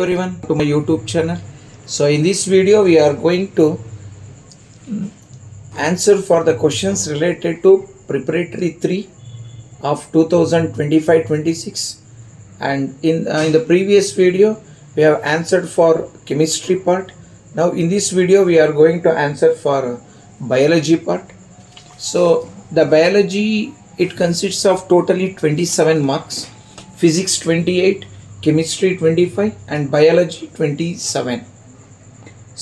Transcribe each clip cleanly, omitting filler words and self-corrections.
Everyone to my YouTube channel. So in this video we are going to answer for the questions related to preparatory 3 of 2025-26, and in the previous video we have answered for chemistry part. Now in this video we are going to answer for biology part. So the biology, it consists of totally 27 marks, physics 28, chemistry 25 and biology 27.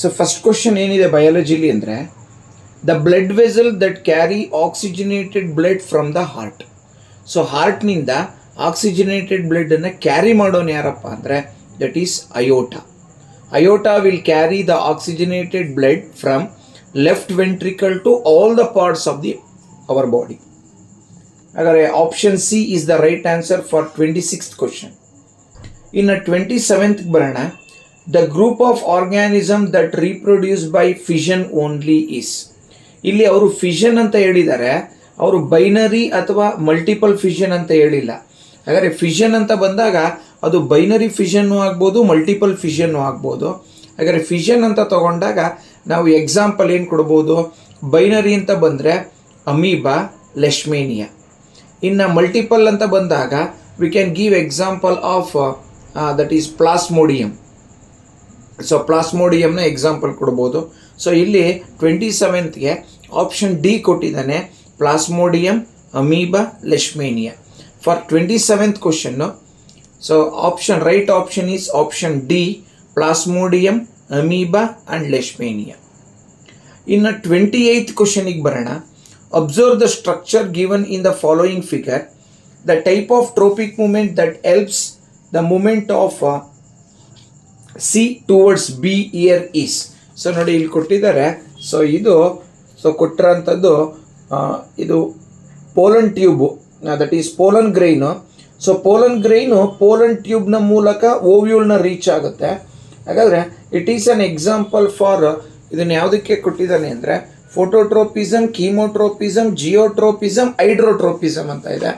So first question ಏನಿದೆ biology ಅಂದ್ರೆ, the blood vessel that carry oxygenated blood from the heart. So ಹಾರ್ಟ್ನಿಂದ oxygenated blood ಅನ್ನು carry ಮಾಡೋನು ಯಾರಪ್ಪ ಅಂದರೆ, that is aorta. Aorta will carry the oxygenated blood from left ventricle to all the parts of the our body. ಹಾಗಾದರೆ option C is the right answer for 26th question. ಇನ್ನು 27th ಬರೋಣ. The group of organism that reproduce by fission only is. ಇಲ್ಲಿ ಅವರು fission ಅಂತ ಹೇಳಿದ್ದಾರೆ, ಅವರು binary ಅಥವಾ multiple fission ಅಂತ ಹೇಳಿಲ್ಲ. ಹಾಗಾದರೆ ಫಿಷನ್ ಅಂತ ಬಂದಾಗ ಅದು ಬೈನರಿ ಫಿಷನ್ನು ಆಗ್ಬೋದು, ಮಲ್ಟಿಪಲ್ ಫಿಷನ್ನು ಆಗ್ಬೋದು. ಹಾಗಾದರೆ ಫಿಷನ್ ಅಂತ ತಗೊಂಡಾಗ ನಾವು ಎಕ್ಸಾಂಪಲ್ ಏನು ಕೊಡ್ಬೋದು? ಬೈನರಿ ಅಂತ ಬಂದರೆ ಅಮೀಬಾ, ಲೆಶ್ಮೇನಿಯಾ. ಇನ್ನು ಮಲ್ಟಿಪಲ್ ಅಂತ ಬಂದಾಗ we can give example of that is plasmodium. So ಪ್ಲಾಸ್ಮೋಡಿಯಂನ ಎಕ್ಸಾಂಪಲ್ ಕೊಡ್ಬೋದು. ಸೊ ಇಲ್ಲಿ 27th ಆಪ್ಷನ್ ಡಿ ಕೊಟ್ಟಿದ್ದಾನೆ, plasmodium, amoeba, leishmania. For 27th ಕ್ವಶನ್ನು, so option right option is option D, plasmodium, amoeba and leishmania. ಇನ್ನು 28th ಕ್ವಶನಿಗೆ ಬರೋಣ. Observe the structure given in the following figure. The type of tropic movement that helps the movement of C towards B here is. So ನೋಡಿ ಇಲ್ಲಿ ಕೊಟ್ಟಿದ್ದಾರೆ. So ಇದು ಕೊಟ್ಟಿರೋಂಥದ್ದು ಇದು pollen tube, that is pollen grain. So pollen grain pollen ಟ್ಯೂಬ್ನ ಮೂಲಕ ಓವ್ಯೂಲ್ನ reach ಆಗುತ್ತೆ. ಹಾಗಾದರೆ it is an example for, ಇದನ್ನು ಯಾವುದಕ್ಕೆ ಕೊಟ್ಟಿದ್ದಾನೆ ಅಂದರೆ ಫೋಟೋಟ್ರೋಪಿಸಮ್, ಕೀಮೋಟ್ರೋಪಿಸಮ್, ಜಿಯೋಟ್ರೋಪಿಸಮ್, ಹೈಡ್ರೋಟ್ರೋಪಿಸಮ್ ಅಂತ ಇದೆ.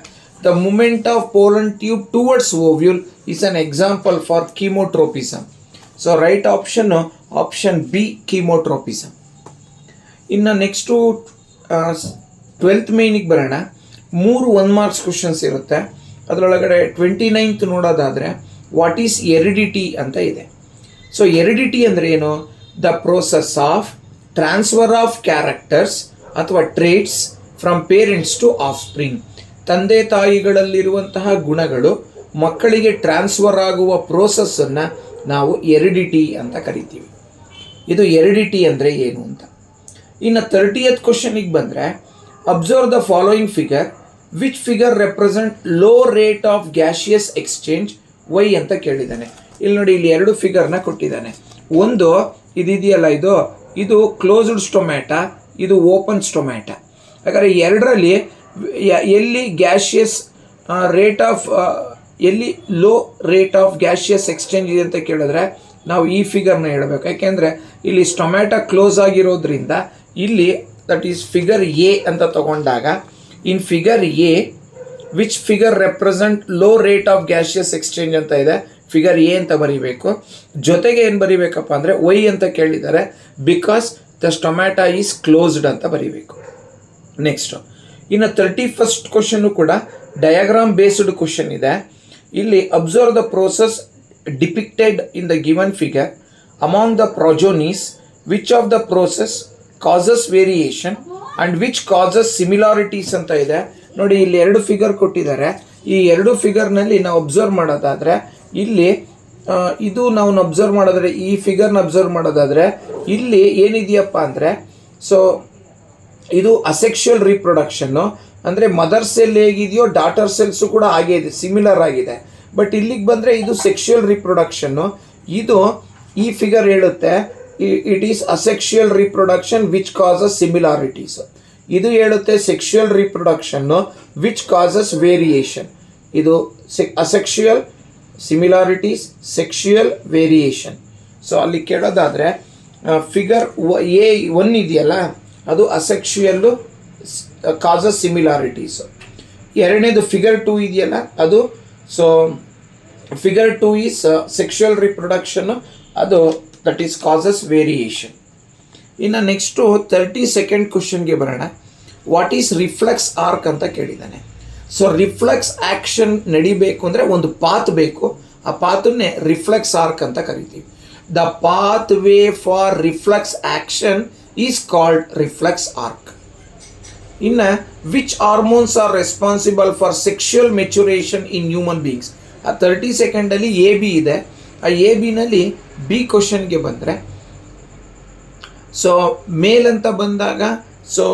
The movement of pollen tube towards ovule is an example for chemotropism. So right ಆಪ್ಷನ್ನು ಆಪ್ಷನ್ ಬಿ, ಕೀಮೋಟ್ರೋಪಿಸಮ್. ಇನ್ನು ನೆಕ್ಸ್ಟು 12th ಮೇನಿಗೆ ಬರೋಣ. 3 1 marks ಕ್ವಶನ್ಸ್ ಇರುತ್ತೆ. ಅದರೊಳಗಡೆ 29th ನೋಡೋದಾದರೆ ವಾಟ್ ಈಸ್ ಎರಿಡಿಟಿ ಅಂತ ಇದೆ. ಸೊ ಎರಿಡಿಟಿ ಅಂದರೆ ಏನು? The process of transfer of characters ಅಥವಾ traits from parents to offspring. ತಂದೆ ತಾಯಿಗಳಲ್ಲಿರುವಂತಹ ಗುಣಗಳು ಮಕ್ಕಳಿಗೆ ಟ್ರಾನ್ಸ್ಫರ್ ಆಗುವ ಪ್ರೋಸೆಸ್ಸನ್ನು ನಾವು ಎರಿಡಿಟಿ ಅಂತ ಕರಿತೀವಿ. ಇದು ಎರಿಡಿಟಿ ಅಂದರೆ ಏನು ಅಂತ. ಇನ್ನು 30th ಕ್ವಶನಿಗೆ ಬಂದರೆ, observe the following figure. Which figure represent low rate of gaseous exchange why ಅಂತ ಕೇಳಿದ್ದಾನೆ. ಇಲ್ಲಿ ನೋಡಿ, ಇಲ್ಲಿ 2 ಫಿಗರ್ನ ಕೊಟ್ಟಿದ್ದಾನೆ. ಒಂದು ಇದೆಯಲ್ಲ, ಇದು ಕ್ಲೋಸ್ಡ್ ಸ್ಟೊಮ್ಯಾಟಾ, ಇದು ಓಪನ್ ಸ್ಟೊಮ್ಯಾಟಾ. ಹಾಗಾದರೆ ಎರಡರಲ್ಲಿ ಎಲ್ಲಿ ಗ್ಯಾಶಿಯಸ್ ರೇಟ್ ಆಫ್ ಎಲ್ಲಿ low rate of gaseous exchange ಇದೆ ಅಂತ ಕೇಳಿದ್ರೆ ನಾವು ಈ ಫಿಗರ್ನ ಹೇಳಬೇಕು. ಯಾಕೆಂದರೆ ಇಲ್ಲಿ ಸ್ಟೊಮ್ಯಾಟಾ ಕ್ಲೋಸ್ ಆಗಿರೋದ್ರಿಂದ ಇಲ್ಲಿ ದಟ್ ಈಸ್ ಫಿಗರ್ ಎ ಅಂತ ತಗೊಂಡಾಗ, in figure A which figure represent low rate of gaseous exchange ಅಂತ ಇದೆ, ಫಿಗರ್ ಎ ಅಂತ ಬರೀಬೇಕು. ಜೊತೆಗೆ ಏನು ಬರೀಬೇಕಪ್ಪ ಅಂದರೆ ವೈ ಅಂತ ಕೇಳಿದ್ದಾರೆ, because the stomata is closed ಅಂತ ಬರೀಬೇಕು. ನೆಕ್ಸ್ಟು ಇನ್ನು 31st ಕ್ವಶನ್ನು ಕೂಡ ಡಯಾಗ್ರಾಮ್ ಬೇಸ್ಡ್ ಕ್ವಶನ್ ಇದೆ. ಇಲ್ಲಿ observe the process depicted in the given figure among the progenies. Which of the process causes variation and which causes similarities ಅಂತ ಇದೆ. ನೋಡಿ, ಇಲ್ಲಿ 2 ಫಿಗರ್ ಕೊಟ್ಟಿದ್ದಾರೆ. ಈ 2 ಫಿಗರ್ನಲ್ಲಿ ನಾವು ಅಬ್ಸರ್ವ್ ಮಾಡೋದಾದರೆ, ಇಲ್ಲಿ ಇದು ನಾವು ಅಬ್ಸರ್ವ್ ಮಾಡೋದಾದರೆ, ಈ ಫಿಗರ್ನ ಅಬ್ಸರ್ವ್ ಮಾಡೋದಾದರೆ ಇಲ್ಲಿ ಏನಿದೆಯಪ್ಪ ಅಂದರೆ, ಸೊ ಇದು ಅಸೆಕ್ಷುಯಲ್ ರೀಪ್ರೊಡಕ್ಷನ್ನು. ಅಂದರೆ ಮದರ್ ಸೆಲ್ ಹೇಗಿದೆಯೋ ಡಾಟರ್ ಸೆಲ್ಸು ಕೂಡ ಹಾಗೇ ಇದೆ, ಸಿಮಿಲರ್ ಆಗಿದೆ. ಬಟ್ ಇಲ್ಲಿಗೆ ಬಂದರೆ ಇದು ಸೆಕ್ಷುಯಲ್ ರೀಪ್ರೊಡಕ್ಷನ್ನು. ಇದು ಈ ಫಿಗರ್ ಹೇಳುತ್ತೆ it is asexual reproduction which causes similarities. ಇದು ಹೇಳುತ್ತೆ ಸೆಕ್ಷುಯಲ್ ರೀಪ್ರೊಡಕ್ಷನ್ನು ವಿಚ್ ಕಾಸಸ್ ವೇರಿಯೇಷನ್. ಇದು asexual, similarities, sexual, variation. So ಅಲ್ಲಿ ಕೇಳೋದಾದರೆ ಫಿಗರ್ A1 ಇದೆಯಲ್ಲ, ಅದು ಅಸೆಕ್ಷುಯಲ್ಲು, ಕಾಸಸ್ ಸಿಮಿಲಾರಿಟೀಸ್. ಎರಡನೇದು ಫಿಗರ್ 2 ಇದೆಯಲ್ಲ, ಅದು so figure 2 is sexual reproduction, ಅದು ದಟ್ ಈಸ್ ಕಾಸಸ್ ವೇರಿಯೇಷನ್. ಇನ್ನು ನೆಕ್ಸ್ಟು 32nd ಕ್ವಶನ್ಗೆ ಬರೋಣ. ವಾಟ್ ಈಸ್ ರಿಫ್ಲೆಕ್ಸ್ ಆರ್ಕ್ ಅಂತ ಕೇಳಿದ್ದಾನೆ. ಸೊ ರಿಫ್ಲೆಕ್ಸ್ ಆ್ಯಕ್ಷನ್ ನಡಿಬೇಕು ಅಂದರೆ ಒಂದು ಪಾತ್ ಬೇಕು, ಆ ಪಾತನ್ನೇ ರಿಫ್ಲೆಕ್ಸ್ ಆರ್ಕ್ ಅಂತ ಕರಿತೀವಿ. The pathway for reflex action is called reflex arc. ಇನ್ನು which hormones are responsible for sexual maturation in human beings. ಆ 32nd ಎ ಬಿ ಇದೆ. ಆ ಎ ಬಿನಲ್ಲಿ ಬಿ ಕ್ವಶನ್ಗೆ ಬಂದರೆ, ಸೊ ಮೇಲ್ ಅಂತ ಬಂದಾಗ ಸೊ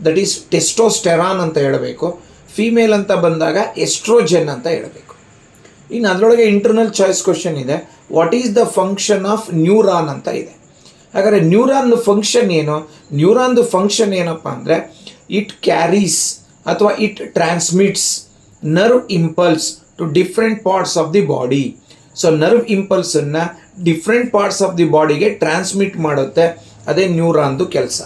ದಟ್ ಈಸ್ ಟೆಸ್ಟೋಸ್ಟೆರಾನ್ ಅಂತ ಹೇಳಬೇಕು, ಫೀಮೇಲ್ ಅಂತ ಬಂದಾಗ ಎಸ್ಟ್ರೋಜೆನ್ ಅಂತ ಹೇಳಬೇಕು. ಇನ್ನು ಅದರೊಳಗೆ ಇಂಟರ್ನಲ್ ಚಾಯ್ಸ್ ಕ್ವಶನ್ ಇದೆ, what is the function of neuron ಅಂತ ಇದೆ. ಹಾಗಾದರೆ ನ್ಯೂರಾನ್ ಫಂಕ್ಷನ್ ಏನು? ನ್ಯೂರಾನ್ದು ಫಂಕ್ಷನ್ ಏನಪ್ಪ ಅಂದರೆ ಇಟ್ ಕ್ಯಾರೀಸ್ ಅಥವಾ it transmits nerve impulse to different parts of the body. So nerve ಇಂಪಲ್ಸನ್ನು ಡಿಫ್ರೆಂಟ್ ಪಾರ್ಟ್ಸ್ ಆಫ್ ದಿ ಬಾಡಿಗೆ ಟ್ರಾನ್ಸ್ಮಿಟ್ ಮಾಡುತ್ತೆ, ಅದೇ ನ್ಯೂರಾನ್ದು ಕೆಲಸ.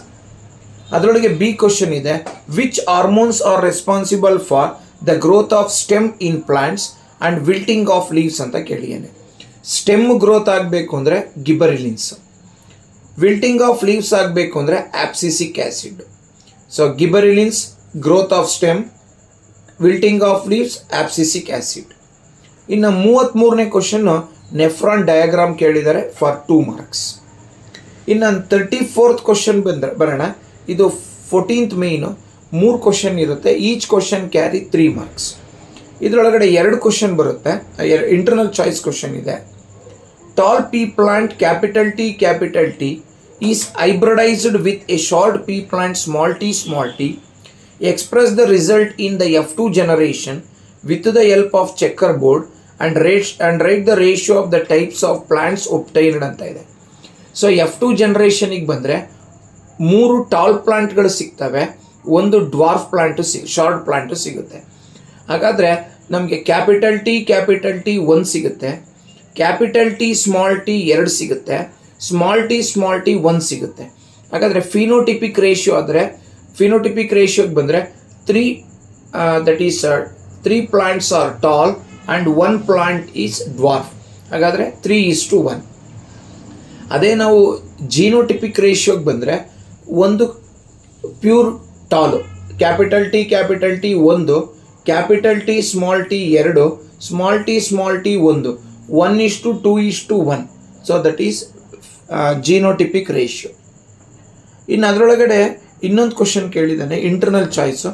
ಅದರೊಳಗೆ ಬಿ ಕ್ವಶನ್ ಇದೆ, which hormones are responsible for the growth of stem in plants and wilting of leaves ಅಂತ ಕೇಳಿದ್ದೇನೆ. ಸ್ಟೆಮ್ ಗ್ರೋತ್ ಆಗಬೇಕು ಅಂದರೆ ಗಿಬರಿಲಿನ್ಸ್, ವಿಲ್ಟಿಂಗ್ ಆಫ್ ಲೀವ್ಸ್ ಆಗಬೇಕು ಅಂದರೆ abscisic acid. So gibberellins, growth of stem, wilting of leaves, abscisic acid. ಇನ್ನು 33ನೇ question nephron diagram ಕೇಳಿದ್ದಾರೆ for 2 marks. ಇನ್ನು 34th ಕ್ವಶನ್ ಬರೋಣ. ಇದು 14th ಮೇಯ್ನು, 3 ಕ್ವಶನ್ ಇರುತ್ತೆ. Each question carry 3 marks. ಇದರೊಳಗಡೆ 2 ಕ್ವಶನ್ ಬರುತ್ತೆ, ಇಂಟರ್ನಲ್ ಚಾಯ್ಸ್ ಕ್ವಶನ್ ಇದೆ. Tall pea plant capital T is hybridised with a short pea plant small T. Express the result in the F2 generation with the help of checker board and write the ratio of the types of plants obtained ಅಂತ ಇದೆ. So F2 ಜನರೇಷನಿಗೆ ಬಂದರೆ 3 tall ಪ್ಲಾಂಟ್ಗಳು ಸಿಗ್ತವೆ, 1 dwarf plant short plant ಸಿಗುತ್ತೆ. ಹಾಗಾದರೆ ನಮಗೆ capital T 1 ಸಿಗುತ್ತೆ, capital T small T 2 ಸಿಗುತ್ತೆ, small T 1 ಸಿಗುತ್ತೆ. ಹಾಗಾದರೆ ಫಿನೋಟಿಪಿಕ್ ರೇಷಿಯೋ ಆದರೆ ಫಿನೋಟಿಪಿಕ್ ರೇಷಿಯೋಗೆ ಬಂದರೆ 3 that is 3 plants are tall and 1 plant is dwarf. ಹಾಗಾದರೆ 3:1. ಅದೇ ನಾವು ಜೀನೋಟಿಪಿಕ್ ರೇಷಿಯೋಗೆ ಬಂದರೆ 1 pure tall, capital T 1, capital T small T 2, small T 1, 1:2:1. So that is genotypic ratio. ಇನ್ನು ಅದರೊಳಗಡೆ ಇನ್ನೊಂದು ಕ್ವಶನ್ ಕೇಳಿದ್ದಾನೆ, internal choice.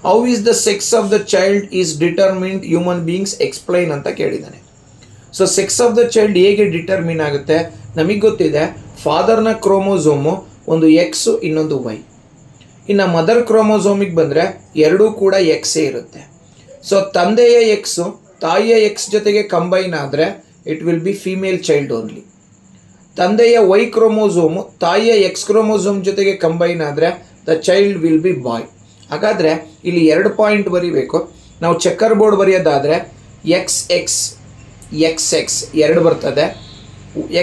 How is the sex of the child is determined human beings explain ಅಂತ ಕೇಳಿದ್ದಾನೆ. So sex of the child ಹೇಗೆ determine ಆಗುತ್ತೆ? ನಮಗೆ ಗೊತ್ತಿದೆ, ಫಾದರ್ನ ಕ್ರೋಮೋಸೋಮು ಒಂದು ಎಕ್ಸು ಇನ್ನೊಂದು ವೈ. ಇನ್ನು ಮದರ್ ಕ್ರೋಮೋಸೋಮಿಗೆ ಬಂದರೆ 2 ಕೂಡ ಎಕ್ಸೇ ಇರುತ್ತೆ. ಸೊ ತಂದೆಯ ಎಕ್ಸು ತಾಯಿಯ ಎಕ್ಸ್ ಜೊತೆಗೆ ಕಂಬೈನ್ ಆದರೆ it will be female child only. ತಂದೆಯ ವೈ ಕ್ರೋಮೋಸೋಮು ತಾಯಿಯ ಎಕ್ಸ್ ಕ್ರೋಮೋಸೋಮ್ ಜೊತೆಗೆ ಕಂಬೈನ್ ಆದರೆ ದ ಚೈಲ್ಡ್ ವಿಲ್ ಬಿ ಬಾಯ್. ಹಾಗಾದರೆ ಇಲ್ಲಿ 2 ಪಾಯಿಂಟ್ ಬರೀಬೇಕು. ನಾವು ಚೆಕ್ಕರ್ ಬೋರ್ಡ್ ಬರೆಯೋದಾದರೆ XX 2 ಬರ್ತದೆ,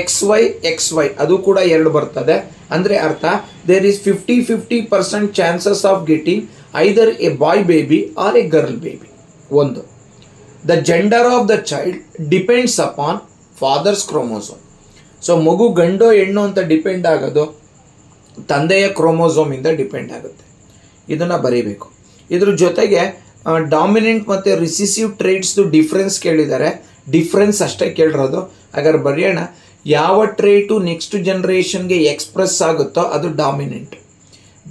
XY ಅದು ಕೂಡ 2 ಬರ್ತದೆ. ಅಂದರೆ ಅರ್ಥ there is 50-50% chances of getting either a boy baby or a girl baby. 1. The gender of the child depends upon father's chromosome. So ಮಗು ಗಂಡೋ ಹೆಣ್ಣು ಅಂತ ಡಿಪೆಂಡ್ ಆಗೋದು ತಂದೆಯ ಕ್ರೋಮೋಸೋಮಿಂದ ಡಿಪೆಂಡ್ ಆಗುತ್ತೆ. ಇದನ್ನು ಬರೀಬೇಕು. ಇದ್ರ ಜೊತೆಗೆ ಡಾಮಿನೆಂಟ್ ಮತ್ತು ರಿಸಿಸಿವ್ ಟ್ರೇಟ್ಸ್ದು ಡಿಫ್ರೆನ್ಸ್ ಕೇಳಿದ್ದಾರೆ. ಡಿಫ್ರೆನ್ಸ್ ಅಷ್ಟೇ ಕೇಳಿರೋದು. ಹಾಗಾದ್ರೆ ಬರೆಯೋಣ, ಯಾವ ಟ್ರೇಟು ನೆಕ್ಸ್ಟ್ ಜನ್ರೇಷನ್ಗೆ ಎಕ್ಸ್ಪ್ರೆಸ್ ಆಗುತ್ತೋ ಅದು dominant.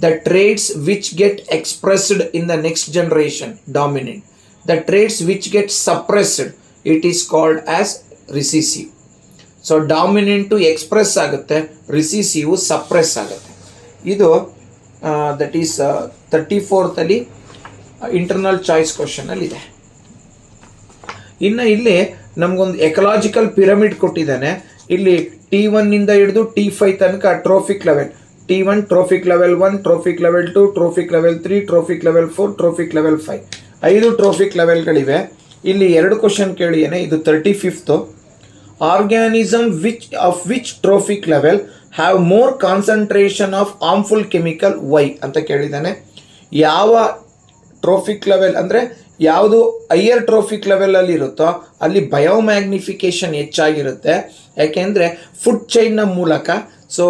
The traits which get expressed in the next generation dominant. The traits which get suppressed it is called as recessive. So dominant express ಆಗುತ್ತೆ, ರಿಸಿಸಿವು ಸಪ್ರೆಸ್ ಆಗುತ್ತೆ. ಇದು that is 34th internal choice ಕ್ವಶನಲ್ಲಿದೆ. ಇನ್ನು ಇಲ್ಲಿ ನಮಗೊಂದು ecological pyramid ಕೊಟ್ಟಿದ್ದಾನೆ. ಇಲ್ಲಿ T1 ಹಿಡಿದು T5 ತನಕ trophic level. T1 trophic level 1, trophic level 2, trophic level 3, trophic level 4, trophic level 5. 5 trophic ಲೆವೆಲ್ಗಳಿವೆ. ಇಲ್ಲಿ 2 ಕ್ವಶನ್ ಕೇಳಿದ್ದೇನೆ. ಇದು 35th. Organism which trophic level have more concentration of harmful chemical why ಅಂತ ಕೇಳಿದ್ದಾನೆ. ಯಾವ ಟ್ರೋಫಿಕ್ ಲೆವೆಲ್ ಅಂದರೆ ಯಾವುದು ಹೈಯರ್ ಟ್ರೋಫಿಕ್ ಲೆವೆಲಲ್ಲಿ ಇರುತ್ತೋ ಅಲ್ಲಿ ಬಯೋಮ್ಯಾಗ್ನಿಫಿಕೇಶನ್ ಹೆಚ್ಚಾಗಿರುತ್ತೆ. ಯಾಕೆಂದರೆ ಫುಡ್ ಚೈನ್ನ ಮೂಲಕ ಸೊ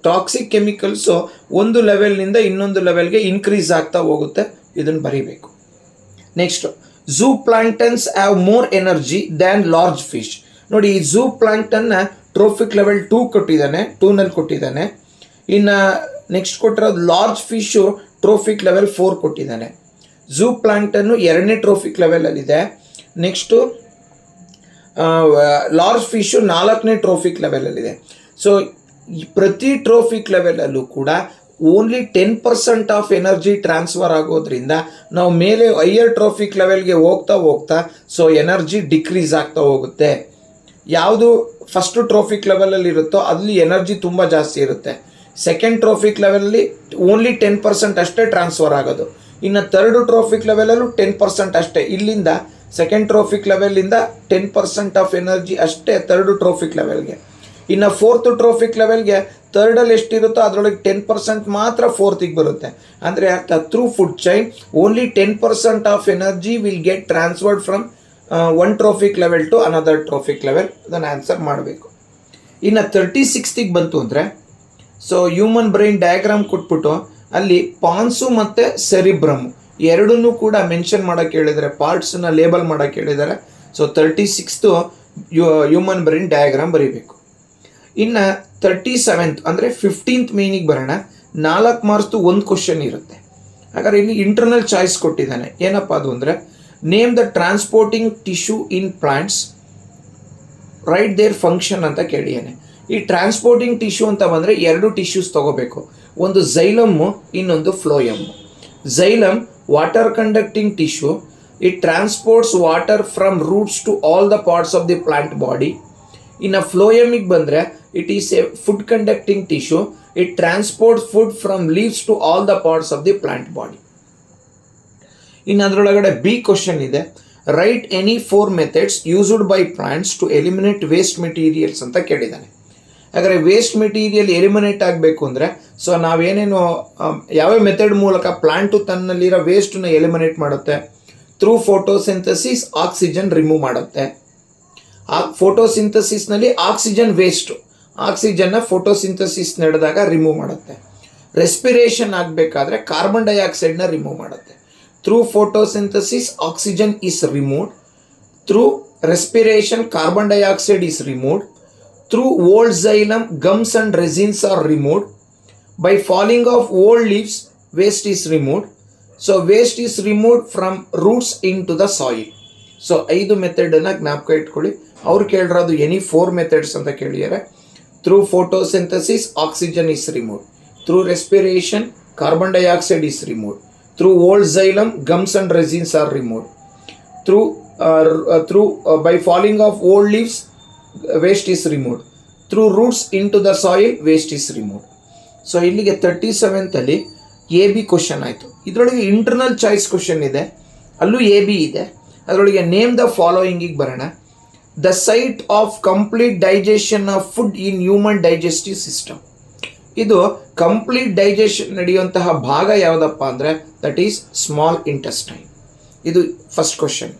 ಟಾಕ್ಸಿಕ್ ಕೆಮಿಕಲ್ಸು ಒಂದು ಲೆವೆಲ್ನಿಂದ ಇನ್ನೊಂದು ಲೆವೆಲ್ಗೆ ಇನ್ಕ್ರೀಸ್ ಆಗ್ತಾ ಹೋಗುತ್ತೆ. ಇದನ್ನು ಬರೀಬೇಕು. Next, zooplanktons have more energy than large fish. ನೋಡಿ, ಈ ಝೂ ಪ್ಲಾಂಕ್ಟನ್ನ ಟ್ರೋಫಿಕ್ ಲೆವೆಲ್ 2 ಕೊಟ್ಟಿದ್ದಾನೆ, 2ನಲ್ಲಿ ಕೊಟ್ಟಿದ್ದಾನೆ. ಇನ್ನು ನೆಕ್ಸ್ಟ್ ಕೊಟ್ಟಿರೋದು ಲಾರ್ಜ್ ಫಿಶು ಟ್ರೋಫಿಕ್ ಲೆವೆಲ್ 4 ಕೊಟ್ಟಿದ್ದಾನೆ. ಝೂ ಪ್ಲಾಂಕ್ಟನ್ನು 2ನೇ ಟ್ರೋಫಿಕ್ ಲೆವೆಲಲ್ಲಿದೆ. ನೆಕ್ಸ್ಟು ಲಾರ್ಜ್ ಫಿಶು 4ನೇ ಟ್ರೋಫಿಕ್ ಲೆವೆಲಲ್ಲಿದೆ. ಸೊ ಪ್ರತಿ ಟ್ರೋಫಿಕ್ ಲೆವೆಲಲ್ಲೂ ಕೂಡ ಓನ್ಲಿ 10% ಆಫ್ ಎನರ್ಜಿ ಟ್ರಾನ್ಸ್ಫರ್ ಆಗೋದ್ರಿಂದ ನಾವು ಮೇಲೆ ಹೈಯರ್ ಟ್ರೋಫಿಕ್ ಲೆವೆಲ್ಗೆ ಹೋಗ್ತಾ ಸೊ ಎನರ್ಜಿ ಡಿಕ್ರೀಸ್ ಆಗ್ತಾ ಹೋಗುತ್ತೆ. ಯಾವುದು ಫಸ್ಟು ಟ್ರೋಫಿಕ್ ಲೆವೆಲಲ್ಲಿ ಇರುತ್ತೋ ಅಲ್ಲಿ ಎನರ್ಜಿ ತುಂಬ ಜಾಸ್ತಿ ಇರುತ್ತೆ. ಸೆಕೆಂಡ್ ಟ್ರೋಫಿಕ್ ಲೆವೆಲಲ್ಲಿ ಓನ್ಲಿ 10% ಅಷ್ಟೇ ಟ್ರಾನ್ಸ್ಫರ್ ಆಗೋದು. ಇನ್ನು ಥರ್ಡ್ ಟ್ರೋಫಿಕ್ ಲೆವೆಲಲ್ಲೂ 10% ಅಷ್ಟೇ. ಇಲ್ಲಿಂದ ಸೆಕೆಂಡ್ ಟ್ರೋಫಿಕ್ ಲೆವೆಲಿಂದ 10% ಆಫ್ ಎನರ್ಜಿ ಅಷ್ಟೇ ಥರ್ಡ್ ಟ್ರೋಫಿಕ್ ಲೆವೆಲ್ಗೆ. ಇನ್ನು ಫೋರ್ತ್ ಟ್ರೋಫಿಕ್ ಲೆವೆಲ್ಗೆ ಥರ್ಡಲ್ಲಿ ಎಷ್ಟಿರುತ್ತೋ ಅದರೊಳಗೆ 10% ಮಾತ್ರ ಫೋರ್ತಿಗೆ ಬರುತ್ತೆ. ಅಂದರೆ ಅರ್ಥ, through food chain only 10% of energy will get transferred from one trophic level to another trophic level. ಅದನ್ನು ಆನ್ಸರ್ ಮಾಡಬೇಕು. ಇನ್ನು 36ಗೆ ಬಂತು ಅಂದರೆ ಸೊ ಹ್ಯೂಮನ್ ಬ್ರೈನ್ ಡಯಾಗ್ರಾಮ್ ಕೊಟ್ಬಿಟ್ಟು ಅಲ್ಲಿ ಪಾನ್ಸು ಮತ್ತು ಸೆರಿಬ್ರಮ್ ಎರಡನ್ನೂ ಕೂಡ ಮೆನ್ಷನ್ ಮಾಡೋಕ್ಕೆ ಹೇಳಿದ್ದಾರೆ, ಪಾರ್ಟ್ಸನ್ನ ಲೇಬಲ್ ಮಾಡೋಕ್ಕೆ ಹೇಳಿದ್ದಾರೆ. So 36th human brain diagram ಬರೀಬೇಕು. ಇನ್ನು 37th ಅಂದರೆ 15th ಮೇನಿಗೆ ಬರೋಣ. 4 ಮಾರ್ಕ್ಸ್ದು ಒಂದು ಕ್ವಶನ್ ಇರುತ್ತೆ. ಹಾಗಾದ್ರೆ ಇಲ್ಲಿ ಇಂಟರ್ನಲ್ ಚಾಯ್ಸ್ ಕೊಟ್ಟಿದ್ದಾನೆ. ಏನಪ್ಪ ಅದು ಅಂದರೆ, name the transporting tissue in plants, write their function ಅಂತ ಕೇಳಿಯಾನೆ. ಈ ಟ್ರಾನ್ಸ್ಪೋರ್ಟಿಂಗ್ ಟಿಶ್ಯೂ ಅಂತ ಬಂದರೆ 2 ಟಿಶ್ಯೂಸ್ ತೊಗೋಬೇಕು. ಒಂದು ಝೈಲಮ್ಮು, ಇನ್ನೊಂದು phloem. Xylem water conducting tissue. It transports water from roots to all the parts of the plant body. ಇನ್ನು ಫ್ಲೋಯಮಿಗೆ ಬಂದರೆ it is a food conducting tissue. It transports food from leaves to all the parts of the plant body. ಇನ್ನು ಅದರೊಳಗಡೆ B question ಇದೆ, write any 4 methods used by plants to eliminate waste materials ಅಂತ ಕೇಳಿದ್ದಾನೆ. ಹಾಗಾದರೆ waste material eliminate ಆಗಬೇಕು ಅಂದರೆ so ನಾವೇನೇನು ಯಾವ್ಯಾವ method ಮೂಲಕ ಪ್ಲಾಂಟು ತನ್ನಲ್ಲಿರೋ ವೇಸ್ಟನ್ನ ಎಲಿಮಿನೇಟ್ ಮಾಡುತ್ತೆ? ಥ್ರೂ ಫೋಟೋಸಿಂಥಸಿಸ್ ಆಕ್ಸಿಜನ್ ರಿಮೂವ್ ಮಾಡುತ್ತೆ. ಆ ಫೋಟೋಸಿಂಥಸಿಸ್ನಲ್ಲಿ ಆಕ್ಸಿಜನ್ ವೇಸ್ಟು, ಆಕ್ಸಿಜನ್ನ ಫೋಟೋಸಿಂಥಸಿಸ್ ನಡೆದಾಗ ರಿಮೂವ್ ಮಾಡುತ್ತೆ. ರೆಸ್ಪಿರೇಷನ್ ಆಗಬೇಕಾದ್ರೆ ಕಾರ್ಬನ್ ಡೈಆಕ್ಸೈಡ್ನ ರಿಮೂವ್ ಮಾಡುತ್ತೆ. Through photosynthesis oxygen is removed. Through respiration carbon dioxide is removed. Through old xylem, gums and resins are removed. By falling of old leaves, waste is removed. So waste is removed from roots into the soil. So 5 ಮೆಥಡನ್ನು ಜ್ಞಾಪಕ ಇಟ್ಕೊಳ್ಳಿ. ಅವ್ರು ಕೇಳಿರೋದು any 4 methods ಅಂತ ಕೇಳಿದ್ದಾರೆ. Through photosynthesis oxygen is removed. Through respiration carbon dioxide is removed. Through old xylem, gums and resins are removed. By falling of old leaves, waste is removed. Through roots into the soil, waste is removed. So ಇಲ್ಲಿಗೆ 37th ಅಲ್ಲಿ A B question ಆಯಿತು. ಇದರೊಳಗೆ internal choice question ಇದೆ, ಅಲ್ಲೂ A B ಇದೆ. ಅದರೊಳಗೆ name the ಫಾಲೋಯಿಂಗಿಗೆ ಬರೋಣ. The site of complete digestion of food in human digestive system. ಇದು ಕಂಪ್ಲೀಟ್ ಡೈಜೆಷನ್ ನಡೆಯುವಂತಹ ಭಾಗ ಯಾವುದಪ್ಪ ಅಂದರೆ ದಟ್ ಈಸ್ ಸ್ಮಾಲ್ ಇಂಟೆಸ್ಟೈನ್. ಇದು ಫಸ್ಟ್ ಕ್ವಶನ್.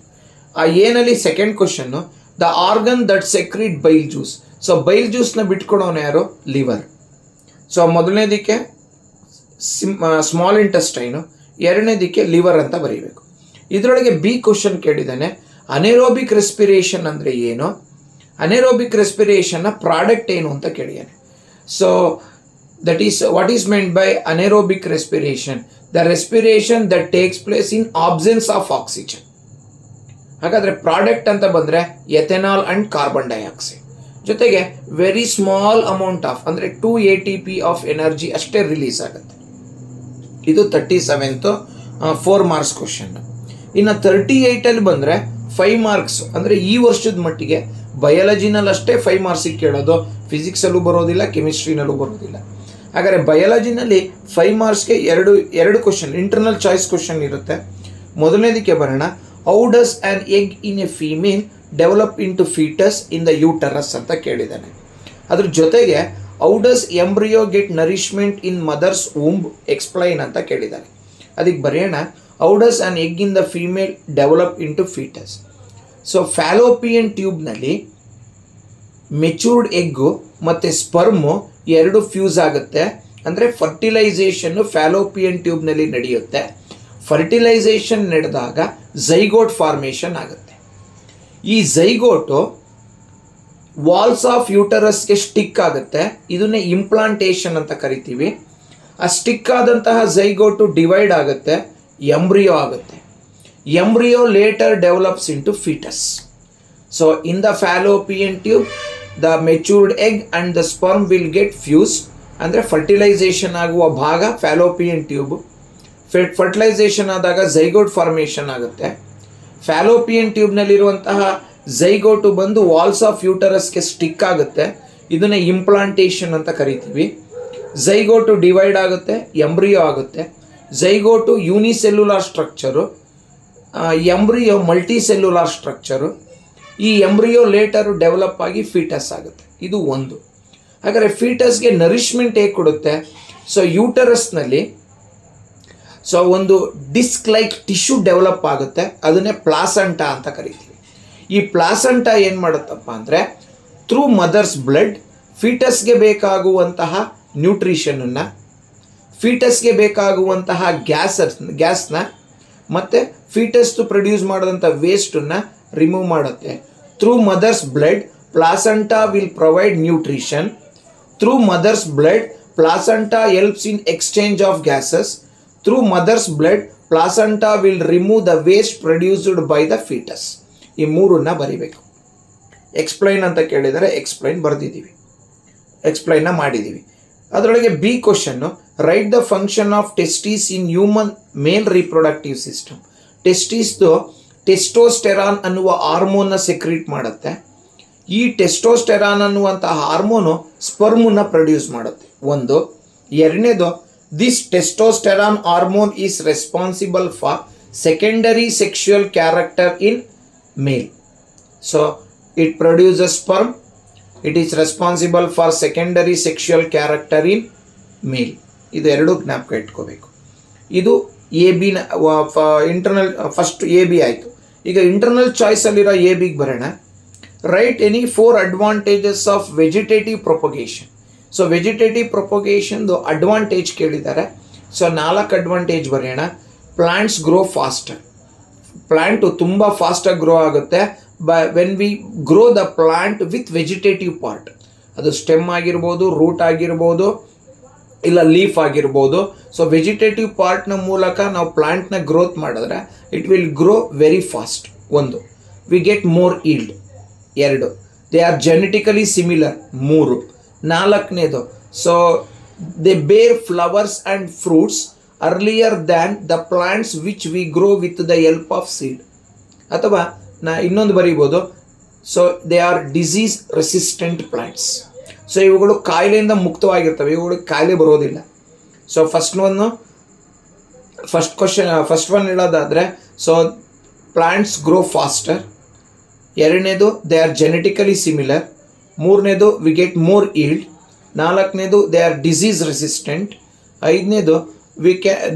ಆ ಏನಲ್ಲಿ second question, the organ that secrete bile juice. So bile ಜ್ಯೂಸ್ನ ಬಿಟ್ಕೊಡೋನು ಯಾರು? ಲಿವರ್. ಸೊ ಮೊದಲನೇದಕ್ಕೆ ಸ್ಮಾಲ್ ಇಂಟೆಸ್ಟೈನು, ಎರಡನೇದಕ್ಕೆ ಲಿವರ್ ಅಂತ ಬರೀಬೇಕು. ಇದರೊಳಗೆ ಬಿ ಕ್ವಶನ್ ಕೇಳಿದ್ದಾನೆ, ಅನೆರೋಬಿಕ್ ರೆಸ್ಪಿರೇಷನ್ ಅಂದರೆ ಏನು? ಅನೆರೋಬಿಕ್ ರೆಸ್ಪಿರೇಷನ್ನ ಪ್ರಾಡಕ್ಟ್ ಏನು ಅಂತ ಕೇಳಿದ್ದಾನೆ. So that is what is meant by anaerobic respiration? The respiration that takes place in absence of oxygen. ಹಾಗಾದರೆ ಪ್ರಾಡಕ್ಟ್ ಅಂತ ಬಂದರೆ ಎಥೆನಾಲ್ ಆ್ಯಂಡ್ ಕಾರ್ಬನ್ ಡೈಆಕ್ಸೈಡ್, ಜೊತೆಗೆ ವೆರಿ ಸ್ಮಾಲ್ ಅಮೌಂಟ್ ಆಫ್ ಅಂದರೆ 2 ATP ಆಫ್ ಎನರ್ಜಿ ಅಷ್ಟೇ release ಆಗುತ್ತೆ. ಇದು 37th 4 marks question. ಇನ್ನು 38ಅಲ್ಲಿ ಬಂದರೆ 5 ಮಾರ್ಕ್ಸ್. ಅಂದರೆ ಈ ವರ್ಷದ ಮಟ್ಟಿಗೆ ಬಯಾಲಜಿನಲ್ಲಿ ಅಷ್ಟೇ 5 ಮಾರ್ಕ್ಸಿಗೆ ಕೇಳೋದು, ಫಿಸಿಕ್ಸಲ್ಲೂ ಬರೋದಿಲ್ಲ, ಕೆಮಿಸ್ಟ್ರಿನಲ್ಲೂ ಬರೋದಿಲ್ಲ. ಹಾಗಾದರೆ ಬಯಾಲಜಿನಲ್ಲಿ 5 ಮಾರ್ಕ್ಸ್ಗೆ ಎರಡು ಕ್ವಶನ್ ಇಂಟರ್ನಲ್ ಚಾಯ್ಸ್ ಕ್ವಶನ್ ಇರುತ್ತೆ. ಮೊದಲನೇದಕ್ಕೆ ಬರೋಣ, how does an egg in a female develop into foetus in the uterus ಅಂತ ಕೇಳಿದ್ದಾನೆ. ಅದ್ರ ಜೊತೆಗೆ how does embryo get nourishment in mother's womb explain ಅಂತ ಕೇಳಿದ್ದಾನೆ. ಅದಕ್ಕೆ ಬರೆಯೋಣ, how does an egg in the female develop into foetus. So Fallopian ಟ್ಯೂಬ್ನಲ್ಲಿ matured egg ಮತ್ತು ಸ್ಪರ್ಮು ಎರಡು ಫ್ಯೂಸ್ ಆಗುತ್ತೆ. ಅಂದರೆ ಫರ್ಟಿಲೈಸೇಷನ್ನು ಫ್ಯಾಲೋಪಿಯನ್ ಟ್ಯೂಬ್ನಲ್ಲಿ ನಡೆಯುತ್ತೆ. ಫರ್ಟಿಲೈಸೇಷನ್ ನಡೆದಾಗ ಝೈಗೋಟ್ ಫಾರ್ಮೇಷನ್ ಆಗುತ್ತೆ. ಈ ಝೈಗೋಟು ವಾಲ್ಸ್ ಆಫ್ ಯೂಟರಸ್ಗೆ ಸ್ಟಿಕ್ ಆಗುತ್ತೆ. ಇದನ್ನೇ ಇಂಪ್ಲಾಂಟೇಷನ್ ಅಂತ ಕರಿತೀವಿ. ಆ ಸ್ಟಿಕ್ ಆದಂತಹ ಝೈಗೋಟು ಡಿವೈಡ್ ಆಗುತ್ತೆ, ಎಂಬ್ರಿಯೋ ಆಗುತ್ತೆ. Embryo later develops into foetus. So in the Fallopian tube the matured egg and the sperm will get fuse. ಅಂದರೆ ಫರ್ಟಿಲೈಸೇಷನ್ ಆಗುವ ಭಾಗ ಫ್ಯಾಲೋಪಿಯನ್ ಟ್ಯೂಬ್. ಫರ್ಟಿಲೈಸೇಷನ್ ಆದಾಗ ಝೈಗೋಟ್ ಫಾರ್ಮೇಷನ್ ಆಗುತ್ತೆ. ಫ್ಯಾಲೋಪಿಯನ್ ಟ್ಯೂಬ್ನಲ್ಲಿರುವಂತಹ ಝೈಗೋಟು ಬಂದು ವಾಲ್ಸ್ ಆಫ್ ಯೂಟರಸ್ಗೆ ಸ್ಟಿಕ್ ಆಗುತ್ತೆ. ಇದನ್ನೇ ಇಂಪ್ಲಾಂಟೇಷನ್ ಅಂತ ಕರಿತೀವಿ. ಝೈಗೋಟು ಡಿವೈಡ್ ಆಗುತ್ತೆ, ಎಂಬ್ರಿಯೋ ಆಗುತ್ತೆ. Zygote unicellular structure, embryo multicellular structure. ಈ ಎಂಬ್ರಿಯೋ ಲೇಟರು ಡೆವಲಪ್ ಆಗಿ ಫೀಟಸ್ ಆಗುತ್ತೆ. ಇದು ಒಂದು. ಹಾಗಾದರೆ ಫೀಟಸ್ಗೆ ನರಿಶ್ಮೆಂಟ್ ಹೇಗೆ ಕೊಡುತ್ತೆ? ಸೊ ಯೂಟರಸ್ನಲ್ಲಿ ಒಂದು ಡಿಸ್ಕ್ ಲೈಕ್ ಟಿಶ್ಯೂ ಡೆವಲಪ್ ಆಗುತ್ತೆ. ಅದನ್ನೇ ಪ್ಲಾಸಂಟಾ ಅಂತ ಕರಿತೀವಿ. ಈ ಪ್ಲಾಸಂಟಾ ಏನು ಮಾಡುತ್ತಪ್ಪ ಅಂದರೆ ಥ್ರೂ ಮದರ್ಸ್ ಬ್ಲಡ್ ಫೀಟಸ್ಗೆ ಬೇಕಾಗುವಂತಹ ನ್ಯೂಟ್ರಿಷನನ್ನು, ಫೀಟಸ್ಗೆ ಬೇಕಾಗುವಂತಹ ಗ್ಯಾಸ್ನ ಮತ್ತು ಫೀಟಸ್ದು ಪ್ರೊಡ್ಯೂಸ್ ಮಾಡಿದಂಥ ವೇಸ್ಟನ್ನು ರಿಮೂವ್ ಮಾಡುತ್ತೆ. Through mother's blood placenta will provide nutrition. Through mother's blood placenta helps in exchange of gases. Through mother's blood placenta will remove the waste produced by the foetus. ಈ ಮೂರನ್ನ ಬರಿಬೇಕು. ಎಕ್ಸ್ಪ್ಲೈನ್ ಅಂತ ಕೇಳಿದರೆ explain ಬರೆದಿದ್ದೀವಿ, ಎಕ್ಸ್ಪ್ಲೈನ್ನ ಮಾಡಿದ್ದೀವಿ. ಅದರೊಳಗೆ B question, write the function of testis in human male reproductive system. ಟೆಸ್ಟಿಸ್ದು testosterone ಅನ್ನುವ ಹಾರ್ಮೋನ್ನ ಸೆಕ್ರೀಟ್ ಮಾಡುತ್ತೆ. ಈ ಟೆಸ್ಟೋಸ್ಟೆರಾನ್ ಅನ್ನುವಂಥ ಹಾರ್ಮೋನು ಸ್ಪರ್ಮನ್ನ ಪ್ರೊಡ್ಯೂಸ್ ಮಾಡುತ್ತೆ. ಒಂದು. ಎರಡನೇದು, this testosterone hormone is responsible for secondary sexual character in male. So it produces sperm. It is responsible for secondary sexual character in male. ಇದು ಎರಡು ಜ್ಞಾಪಕ ಇಟ್ಕೋಬೇಕು. ಇದು ಎ ಬಿನ ಇಂಟರ್ನಲ್ ಫಸ್ಟ್ ಎ ಬಿ ಆಯಿತು. ಈಗ ಇಂಟರ್ನಲ್ ಚಾಯ್ಸಲ್ಲಿರೋ ಎ ಬಿಗೆ ಬರೋಣ. Write any 4 advantages of vegetative propagation. So vegetative ಪ್ರೊಪಗೇಷನ್ದು ಅಡ್ವಾಂಟೇಜ್ ಕೇಳಿದ್ದಾರೆ. ಸೊ 4 ಅಡ್ವಾಂಟೇಜ್ ಬರೆಯೋಣ. Plants grow faster. ಪ್ಲಾಂಟು ತುಂಬ ಫಾಸ್ಟಾಗಿ ಗ್ರೋ ಆಗುತ್ತೆ when we grow the plant with vegetative part. ಅದು ಸ್ಟೆಮ್ ಆಗಿರ್ಬೋದು, ರೂಟ್ ಆಗಿರ್ಬೋದು, ಇಲ್ಲ ಲೀಫ್ ಆಗಿರ್ಬೋದು. ಸೊ ವೆಜಿಟೇಟಿವ್ ಪಾರ್ಟ್ನ ಮೂಲಕ ನಾವು ಪ್ಲಾಂಟ್ನ ಗ್ರೋತ್ ಮಾಡಿದ್ರೆ it will grow very fast. ಒಂದು. We get more yield. ಎರಡು. They are genetically similar. ಮೂರು. ನಾಲ್ಕನೇದು, so they bear flowers and fruits earlier than the plants which we grow with the help of seed. ಅಥವಾ ಇನ್ನೊಂದು ಬರೀಬೋದು, so they are disease resistant plants. So ಇವುಗಳು ಕಾಯಿಲೆಯಿಂದ ಮುಕ್ತವಾಗಿರ್ತವೆ, ಇವುಗಳಿಗೆ ಕಾಯಿಲೆ ಬರೋದಿಲ್ಲ. ಸೊ ಫಸ್ಟ್ ಒನ್ ಹೇಳೋದಾದರೆ, ಸೊ ಪ್ಲಾಂಟ್ಸ್ ಗ್ರೋ ಫಾಸ್ಟರ್. ಎರಡನೇದು, ದೇ ಆರ್ ಜೆನೆಟಿಕಲಿ ಸಿಮಿಲರ್. ಮೂರನೇದು, ವಿ ಗೆಟ್ ಮೋರ್ ಈಲ್ಡ್. ನಾಲ್ಕನೇದು, ದೇ ಆರ್ ಡಿಸೀಸ್ ರೆಸಿಸ್ಟೆಂಟ್. ಐದನೇದು,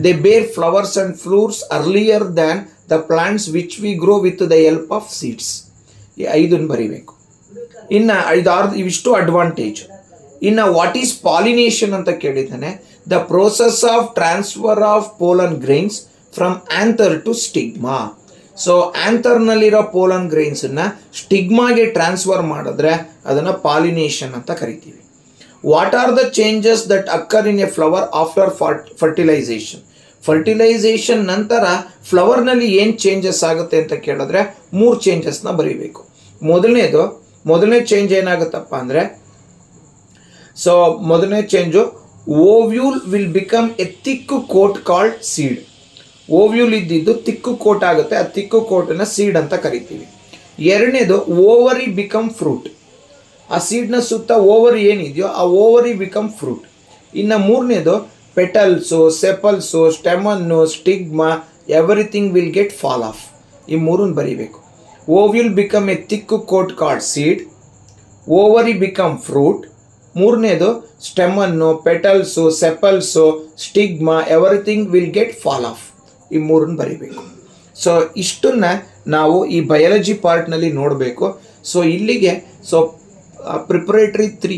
they bear flowers and fruits earlier than the plants which we grow with the help of seeds. ಈ 5 ಬರೀಬೇಕು. ಇನ್ನು ಇವಿಷ್ಟು advantage. ಇನ್ನು what is pollination ಅಂತ ಕೇಳಿದ್ದಾನೆ. The process of transfer of pollen grains from anther to stigma. So ಆಂಥರ್ನಲ್ಲಿರೋ pollen ಗ್ರೈನ್ಸನ್ನು ಸ್ಟಿಗ್ಮಾಗೆ ಟ್ರಾನ್ಸ್ಫರ್ ಮಾಡಿದ್ರೆ ಅದನ್ನು ಪಾಲಿನೇಷನ್ ಅಂತ ಕರಿತೀವಿ. What are the changes that occur in a flower after fertilisation. Fertilisation ನಂತರ ಫ್ಲವರ್ನಲ್ಲಿ ಏನು ಚೇಂಜಸ್ ಆಗುತ್ತೆ ಅಂತ ಕೇಳಿದ್ರೆ 3 ಚೇಂಜಸ್ನ ಬರೀಬೇಕು. ಮೊದಲನೇ ಚೇಂಜ್ ಏನಾಗುತ್ತಪ್ಪ ಅಂದರೆ, ಸೊ ಮೊದಲನೇ change, ovule will become a thick coat called seed. Ovule ಇದ್ದಿದ್ದು ತಿಕ್ಕು ಕೋಟ್ ಆಗುತ್ತೆ, ಆ ತಿಕ್ಕು ಕೋಟನ್ನು ಸೀಡ್ ಅಂತ ಕರಿತೀವಿ. ಎರಡನೇದು, ಓವರಿ ಬಿಕಮ್ ಫ್ರೂಟ್. ಆ ಸೀಡ್ನ ಸುತ್ತ ಓವರಿ ಏನಿದೆಯೋ ಆ ಓವರಿ ಬಿಕಮ್ ಫ್ರೂಟ್. ಇನ್ನು ಮೂರನೇದು, petals, sepals, stamen, stigma, everything will get fall off. ಈ ಮೂರನ್ನು ಬರೀಬೇಕು. Ovule become a thick coat called seed, ovary become fruit, ಮೂರನೇದು stamen, petals, sepals, stigma, everything will get fall off. ಈ ಮೂರನ್ನು ಬರೀಬೇಕು. So ಇಷ್ಟನ್ನು ನಾವು ಈ ಬಯಾಲಜಿ ಪಾರ್ಟ್ನಲ್ಲಿ ನೋಡಬೇಕು. ಸೊ ಇಲ್ಲಿಗೆ preparatory 3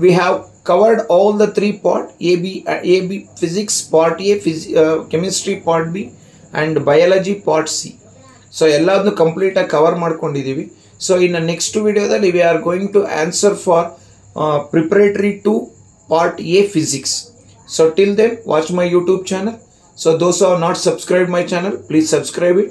we have covered all the 3 part, A B physics part A, chemistry part B and biology part C. So ಎಲ್ಲದನ್ನು ಕಂಪ್ಲೀಟಾಗಿ ಕವರ್ ಮಾಡ್ಕೊಂಡಿದ್ದೀವಿ. ಸೊ ಇನ್ನು ನೆಕ್ಸ್ಟ್ ವಿಡಿಯೋದಲ್ಲಿ we are going to answer for preparatory 2 part A physics. So till then watch my YouTube channel. So those who have not subscribed my channel, please subscribe it,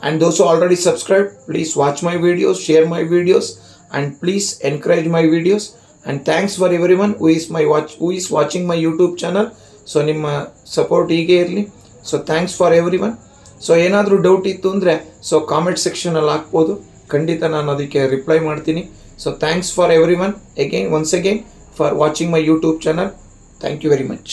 and those who already subscribed, please watch my videos, share my videos, and please encourage my videos. And thanks for everyone who is watching my YouTube channel. So ನಿಮ್ಮ support ಹೀಗೆ ಇರಲಿ. So thanks for everyone. So ಏನಾದರೂ doubt ಇತ್ತು ಅಂದರೆ so comment ಸೆಕ್ಷನಲ್ಲಿ ಹಾಕ್ಬೋದು, ಖಂಡಿತ ನಾನು ಅದಕ್ಕೆ ರಿಪ್ಲೈ ಮಾಡ್ತೀನಿ. So thanks for everyone once again for watching my YouTube channel. Thank you very much.